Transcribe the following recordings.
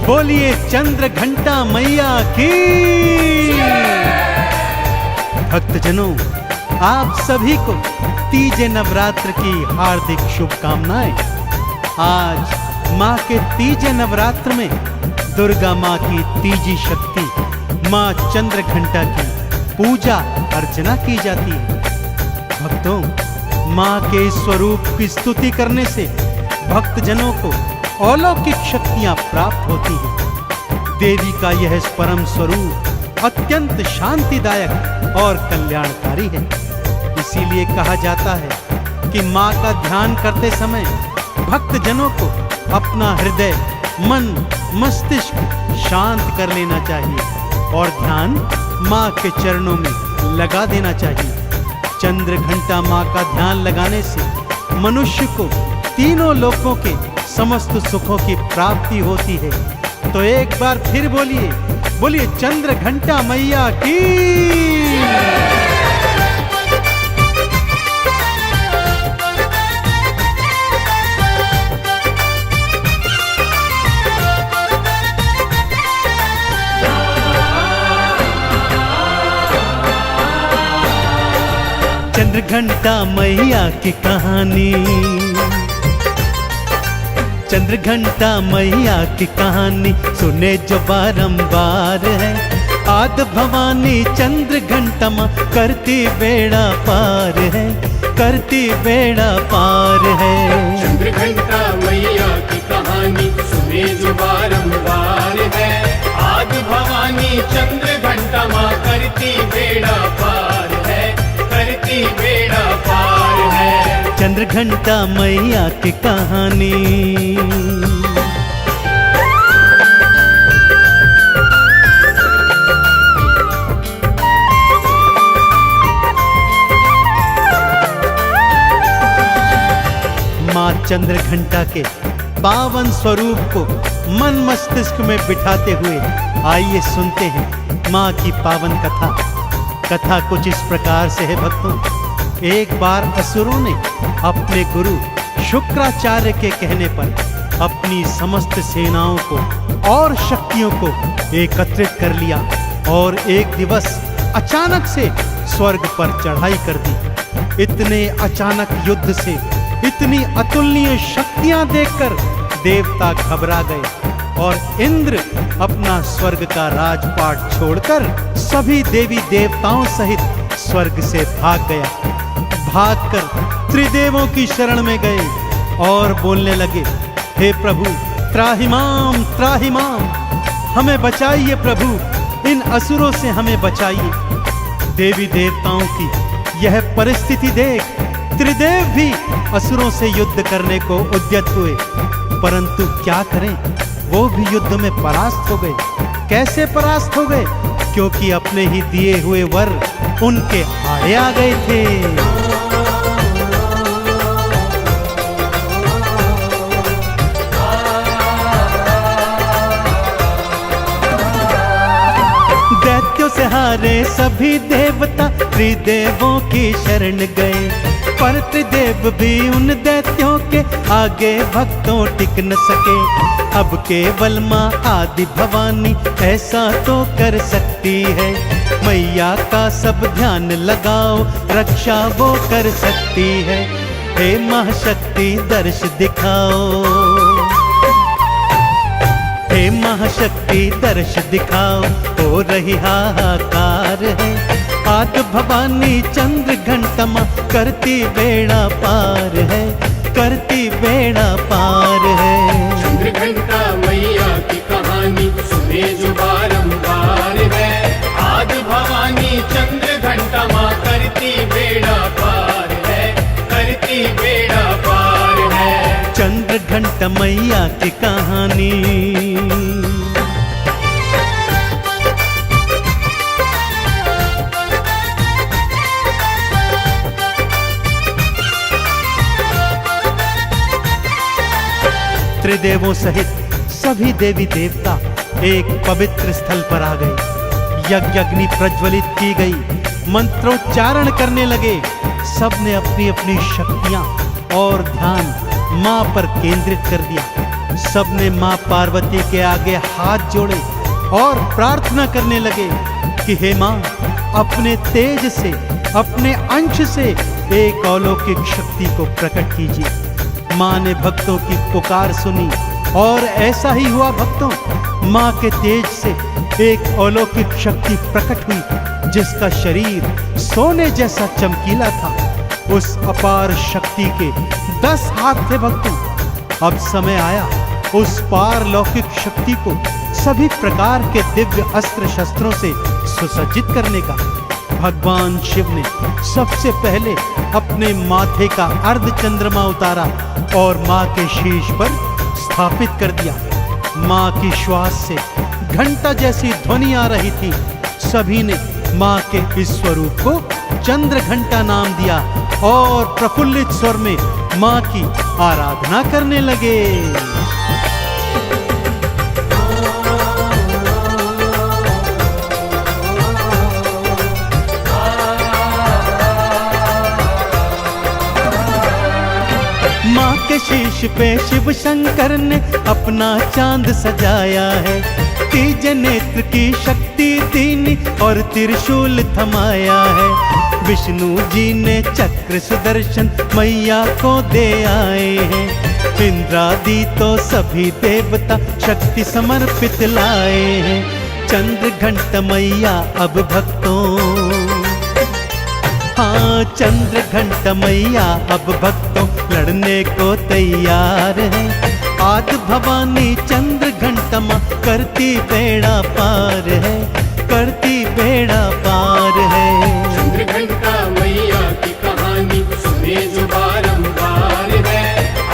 बोलिए चंद्र घंटा मैया की। भक्तजनों, आप सभी को तीजे नवरात्र की हार्दिक शुभकामनाएं। आज माँ के तीजे नवरात्र में दुर्गा माँ की तीजी शक्ति माँ चंद्र घंटा की पूजा अर्चना की जाती है। भक्तों, माँ के स्वरूप की स्तुति करने से भक्तजनों को अलौकिक शक्तियां प्राप्त होती हैं। देवी का यह परम स्वरूप अत्यंत शांतिदायक और कल्याणकारी है। इसीलिए कहा जाता है कि माँ का ध्यान करते समय भक्तजनों को अपना हृदय, मन, मस्तिष्क शांत कर लेना चाहिए और ध्यान माँ के चरणों में लगा देना चाहिए। चंद्र घंटा माँ का ध्यान लगाने से मनुष्य को तीनों लोकों के समस्त सुखों की प्राप्ति होती है। तो एक बार फिर बोलिए, बोलिए चंद्र घंटा मैया की। चंद्र घंटा मैया की कहानी, चंद्र घंटा मैया की कहानी सुने जो बारंबार है। आद भवानी चंद्र घंटा माँ करती बेड़ा पार है, करती बेड़ा पार है। चंद्र घंटा मैया की कहानी सुने जो बारंबार है। आद भवानी चंद्र घंटा माँ करती बेड़ा पार है, करती बेड़ा पार है। चंद्र घंटा मैया की कहानी। माँ चंद्र घंटा के पावन स्वरूप को मन मस्तिष्क में बिठाते हुए आइए सुनते हैं माँ की पावन कथा। कथा कुछ इस प्रकार से है भक्तों। एक बार असुरों ने अपने गुरु शुक्राचार्य के कहने पर अपनी समस्त सेनाओं को और शक्तियों को एकत्रित कर लिया और एक दिवस अचानक से स्वर्ग पर चढ़ाई कर दी। इतने अचानक युद्ध से इतनी अतुलनीय शक्तियां देखकर देवता घबरा गए और इंद्र अपना स्वर्ग का राजपाट छोड़कर सभी देवी देवताओं सहित स्वर्ग से भाग गया। भागकर त्रिदेवों की शरण में गए और बोलने लगे, हे प्रभु त्राहिमाम त्राहिमाम, हमें बचाइए प्रभु, इन असुरों से हमें बचाइए। देवी देवताओं की यह परिस्थिति देख त्रिदेव भी असुरों से युद्ध करने को उद्यत हुए, परंतु क्या करें, वो भी युद्ध में परास्त हो गए। कैसे परास्त हो गए? क्योंकि अपने ही दिए हुए वर उनके आड़े आ गए थे। दैत्यों से हारे सभी देवता त्रिदेवों की शरण गए, पर त्रिदेव भी उन दैत्यों के आगे भक्तों टिक न सके। अब केवल माँ आदि भवानी ऐसा तो कर सकती है। मैया का सब ध्यान लगाओ, रक्षा वो कर सकती है। हे महाशक्ति दर्श दिखाओ, हे महाशक्ति दर्श दिखाओ, हो रही हाहाकार है। आद भवानी चंद्र घंटा माँ करती बेड़ा पार है, करती बेड़ा पार है। चंद्र घंटा मैया की कहानी सुने जो बारंबार है। आद भवानी चंद्र घंटा माँ करती बेड़ा पार है, करती बेड़ा पार है। चंद्र घंटा मैया की कहानी। त्रिदेवों सहित सभी देवी देवता एक पवित्र स्थल पर आ गए। यज्ञ अग्नि प्रज्वलित की गई, मंत्रोच्चारण करने लगे। सबने अपनी अपनी शक्तियां और ध्यान मां पर केंद्रित कर दिया। सबने मां पार्वती के आगे हाथ जोड़े और प्रार्थना करने लगे कि हे मां, अपने तेज से, अपने अंश से एक अलौकिक शक्ति को प्रकट कीजिए। मां ने भक्तों की पुकार सुनी और ऐसा ही हुआ भक्तों। मां के तेज से एक अलौकिक शक्ति प्रकट हुई जिसका शरीर सोने जैसा चमकीला था। उस अपार शक्ति के 10 हाथ थे भक्तों। अब समय आया उस पारलौकिक शक्ति को सभी प्रकार के दिव्य अस्त्र शस्त्रों से सुसज्जित करने का। भगवान शिव ने सबसे पहले अपने माथे का अर्ध चंद्रमा उतारा और मां के शीश पर स्थापित कर दिया। मां की श्वास से घंटा जैसी ध्वनि आ रही थी। सभी ने मां के इस स्वरूप को चंद्र घंटा नाम दिया और प्रफुल्लित स्वर में मां की आराधना करने लगे। मां के शीश पे शिव शंकर ने अपना चांद सजाया है। तीज नेत्र की शक्ति दीनी और त्रिशूल थमाया है। विष्णु जी ने चक्र सुदर्शन मैया को दे आए हैं। इंद्रादि तो सभी देवता शक्ति समर्पित लाए हैं। चंद्र घंट मैया अब भक्तों, हाँ चंद्र घंट मैया अब भक्तों लड़ने को तैयार है। आद भवानी चंद्र घंटा मां करती बेड़ा पार है, करती बेड़ा पार है। चंद्र घंटा मैया की कहानी सुने जो बारंबार है।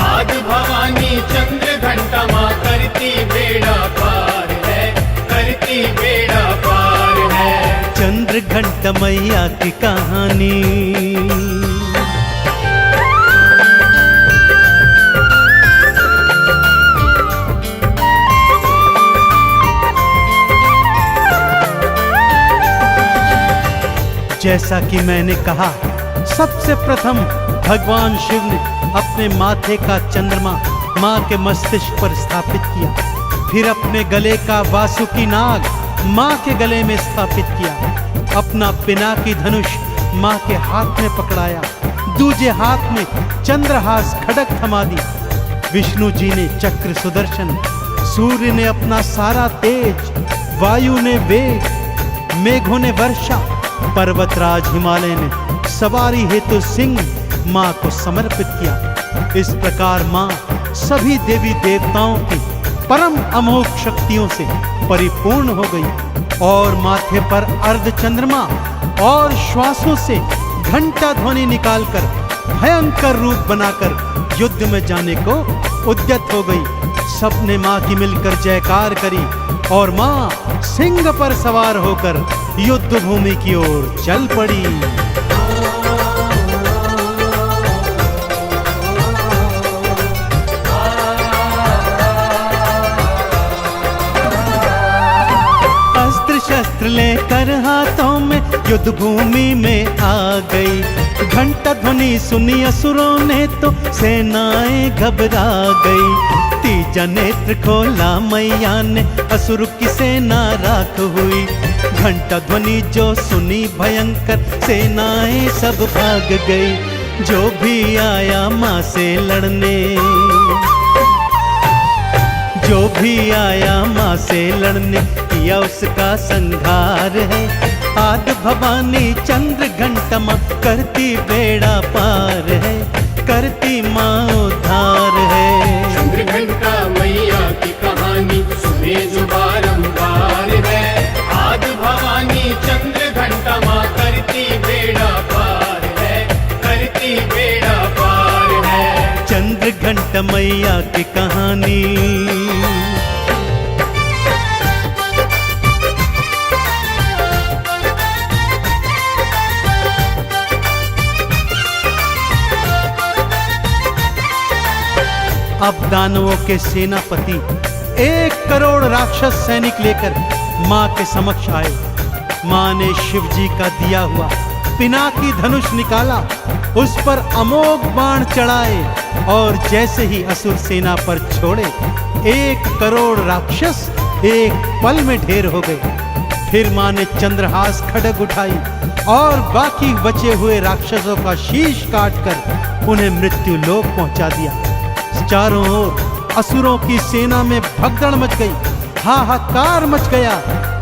आद भवानी चंद्र घंटा मां करती बेड़ा पार है, करती बेड़ा पार है। चंद्र घंटा मैया की कहानी। जैसा कि मैंने कहा, सबसे प्रथम भगवान शिव ने अपने माथे का चंद्रमा मां के मस्तिष्क पर स्थापित किया। फिर अपने गले का वासुकी नाग मां के गले में स्थापित किया। अपना पिनाकी धनुष मां के हाथ में पकड़ाया। दूजे हाथ में चंद्रहास खड़ग थमा दी। विष्णु जी ने चक्र सुदर्शन, सूर्य ने अपना सारा तेज, वायु ने वेग, मेघों ने वर्षा, पर्वतराज हिमालय ने सवारी हेतु सिंह मां को समर्पित किया। इस प्रकार मां सभी देवी देवताओं की परम अमोघ शक्तियों से परिपूर्ण हो गई और माथे पर अर्ध चंद्रमा और श्वासों से घंटा ध्वनि निकालकर भयंकर रूप बनाकर युद्ध में जाने को उद्यत हो गई। सबने मां की मिलकर जयकार करी और मां सिंह पर सवार होकर युद्ध भूमि की ओर चल पड़ी। अस्त्र शस्त्र लेकर हाथों में युद्ध भूमि में आ गई। घंटा ध्वनि सुनी असुरों ने तो सेनाएं घबरा गई। तीजा नेत्र खोला मैया ने, असुर की सेना राख हुई। घंटा ध्वनि जो सुनी भयंकर, सेनाएं सब भाग गई। जो भी आया मां से लड़ने, जो भी आया मां से लड़ने, किया उसका संहार है। आद भवानी चंद्र घंटा मां करती बेड़ा पार है, करती मां उद्धार है। चंद्र घंटा मैया की कहानी सुने जो बारंबार है। आद भवानी चंद्र घंटा मां करती बेड़ा पार है, करती बेड़ा पार है। चंद्र घंटा मैया की कहानी। अब दानवों के सेनापति 1 करोड़ राक्षस सैनिक लेकर मां के समक्ष आए। मां ने शिव जी का दिया हुआ पिनाकी धनुष निकाला, उस पर अमोघ बाण चढ़ाए और जैसे ही असुर सेना पर छोड़े, 1 करोड़ राक्षस एक पल में ढेर हो गए। फिर मां ने चंद्रहास खड्ग उठाई और बाकी बचे हुए राक्षसों का शीश काटकर उन्हें मृत्यु लोक पहुंचा दिया। चारों ओर असुरों की सेना में भगदड़ मच गई, हाहाकार मच गया।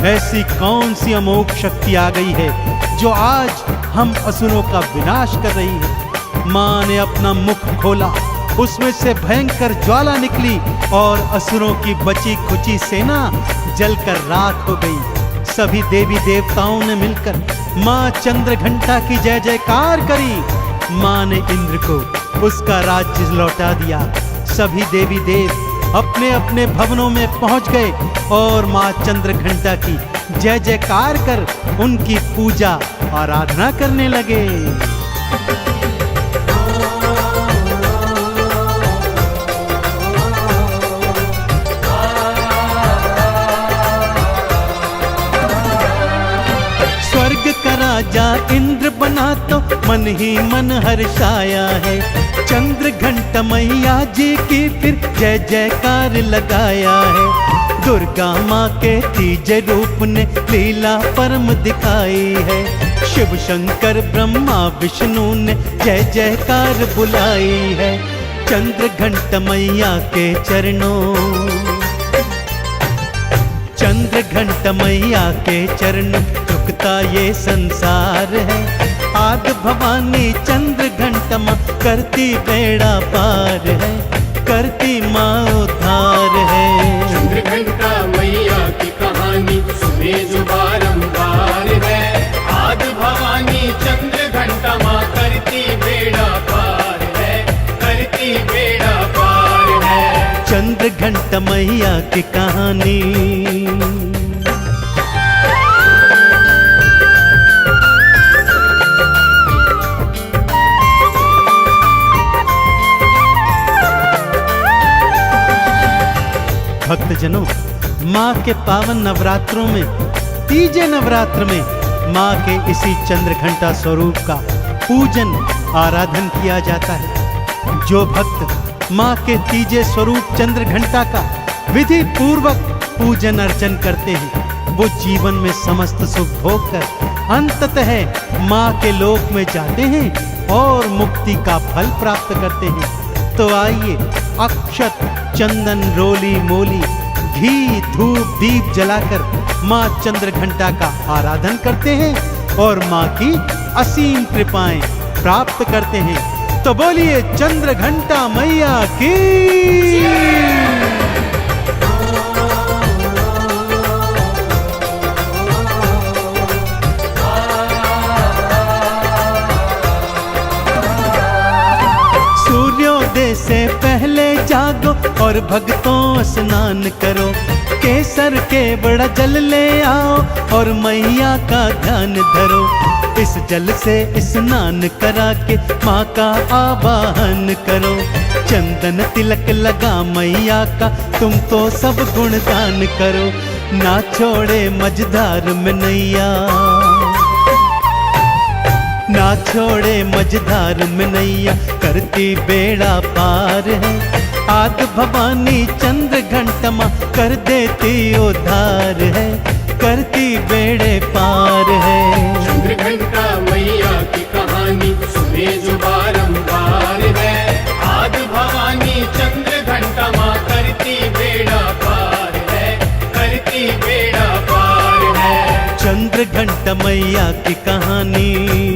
ऐसी कौन सी अमोघ शक्ति आ गई है जो आज हम असुरों का विनाश कर रही है। मां ने अपना मुख खोला, उसमें से भयंकर ज्वाला निकली और असुरों की बची खुची सेना जलकर राख हो गई। सभी देवी देवताओं ने मिलकर मां चंद्रघंटा की जय जयकार करी। मां ने इंद्र को उसका राज्य लौटा दिया। सभी देवी देव अपने अपने भवनों में पहुंच गए और मां चंद्रघंटा की जय जयकार कर उनकी पूजा आराधना करने लगे। स्वर्ग का राजा इंद्र बना तो मन ही मन हर्षाया है। चंद्रघंटा मैया जी की फिर जय जयकार लगाया है। दुर्गा माँ के तीजे रूप ने लीला परम दिखाई है। शिव शंकर ब्रह्मा विष्णु ने जय जयकार बुलाई है। चंद्रघंटा मैया के चरणों, चंद्रघंटा मैया के चरण झुकता ये संसार है। आद भवानी चंद्रघंटा माँ करती बेड़ा पार है, करती माँ उद्धार है। चंद्रघंटा मैया की कहानी सुने जो बारंबार है। आद भवानी चंद्रघंटा माँ करती बेड़ा पार है, करती बेड़ा पार है। चंद्रघंटा मैया की कहानी। भक्तजनों, माँ के पावन नवरात्रों में, तीजे नवरात्र में माँ के इसी चंद्रघंटा स्वरूप का पूजन आराधन किया जाता है। जो भक्त माँ के तीजे स्वरूप चंद्रघंटा का विधि पूर्वक पूजन अर्चन करते हैं, वो जीवन में समस्त सुख भोग कर अंततः माँ के लोक में जाते हैं और मुक्ति का फल प्राप्त करते हैं। तो आइए अक्षत चंदन रोली मोली घी धूप दीप जलाकर माँ चंद्रघंटा का आराधन करते हैं और माँ की असीम कृपाएं प्राप्त करते हैं। तो बोलिए चंद्रघंटा मैया की। सूर्योदय से पहले जागो और भक्तों स्नान करो। केसर के बड़ा जल ले आओ और मैया का ध्यान धरो। इस जल से स्नान करा के माँ का आवाहन करो। चंदन तिलक लगा मैया का तुम तो सब गुणगान करो। ना छोड़े मझधार में नैया, ना छोड़े मझधार में नैया करती बेड़ा पार है। आद भवानी चंद्रघंटा माँ कर देती उद्धार है, करती बेड़े पार है। चंद्रघंटा मैया की कहानी सुने जो बारंबार है। आद भवानी चंद्रघंटा माँ करती बेड़ा पार है, करती बेड़ा पार है। चंद्रघंटा मैया की कहानी।